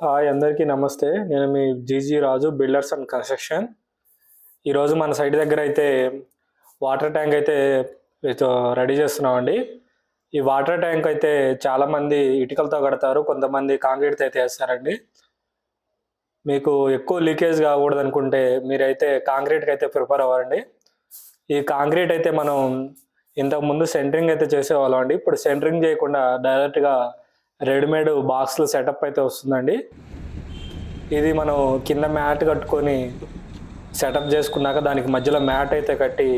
Hi అందరికీ నమస్తే. నేను మీ GG Raju builders and construction. ఈరోజు మన సైట్ దగ్గర అయితే వాటర్ ట్యాంక్ అయితే రెడీ చేస్తున్నామండి. ఈ వాటర్ ట్యాంక్ అయితే చాలామంది ఇటుకలతో కడతారు, కొంతమంది కాంక్రీట్తో అయితే వేస్తారండి. మీకు ఎక్కువ లీకేజ్ కాకూడదు అనుకుంటే మీరైతే కాంక్రీట్కి అయితే ప్రిపేర్ అవ్వండి. ఈ కాంక్రీట్ అయితే మనం ఇంతకుముందు సెంటరింగ్ అయితే చేసేవాళ్ళం అండి. ఇప్పుడు సెంటరింగ్ చేయకుండా డైరెక్ట్గా రెడీమేడ్ బాక్స్లు సెటప్ అయితే వస్తుందండి. ఇది మనం కింద మ్యాట్ కట్టుకొని సెటప్ చేసుకున్నాక దానికి మధ్యలో మ్యాట్ అయితే కట్టి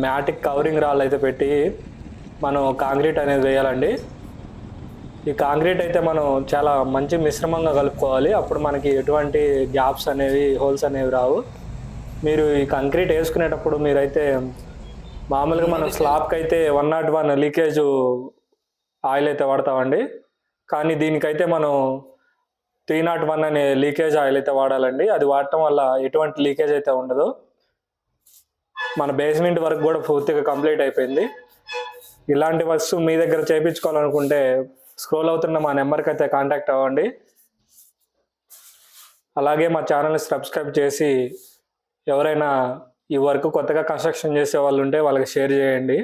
మ్యాట్కి కవరింగ్ రాళ్ళు అయితే పెట్టి మనం కాంక్రీట్ అనేది వేయాలండి. ఈ కాంక్రీట్ అయితే మనం చాలా మంచి మిశ్రమంగా కలుపుకోవాలి. అప్పుడు మనకి ఎటువంటి గ్యాప్స్ అనేవి, హోల్స్ అనేవి రావు. మీరు ఈ కాంక్రీట్ వేసుకునేటప్పుడు మీరైతే మామూలుగా మనం స్లాబ్కి అయితే 101 లీకేజ్ ఆయిల్ అయితే వాడతామండి. కానీ దీనికైతే మనం 301 అనే లీకేజ్ ఆయిల్ అయితే వాడాలండి. అది వాడటం వల్ల ఎటువంటి లీకేజ్ అయితే ఉండదు. మన బేస్మెంట్ వరకు కూడా పూర్తిగా కంప్లీట్ అయిపోయింది. ఇలాంటి వస్తువు మీ దగ్గర చేయించుకోవాలనుకుంటే స్క్రోల్ అవుతున్న మా నెంబర్కి అయితే కాంటాక్ట్ అవ్వండి. అలాగే మా ఛానల్ని సబ్స్క్రైబ్ చేసి ఎవరైనా ఈ వర్క్ కొత్తగా కన్స్ట్రక్షన్ చేసే వాళ్ళు ఉంటే వాళ్ళకి షేర్ చేయండి.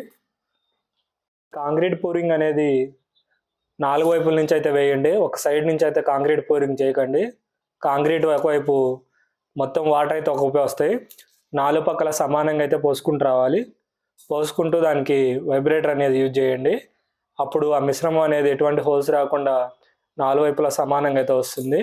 కాంక్రీట్ పూరింగ్ అనేది 4 వైపుల నుంచి అయితే వేయండి. ఒక సైడ్ నుంచి అయితే కాంక్రీట్ పూరింగ్ చేయకండి. కాంక్రీట్ ఒకవైపు మొత్తం వాటర్ అయితే ఒక వైపు వస్తాయి. 4 పక్కల సమానంగా అయితే పోసుకుంటూ రావాలి. పోసుకుంటూ దానికి వైబ్రేటర్ అనేది యూజ్ చేయండి. అప్పుడు ఆ మిశ్రమం అనేది ఎటువంటి హోల్స్ రాకుండా 4 వైపులా సమానంగా అయితే వస్తుంది.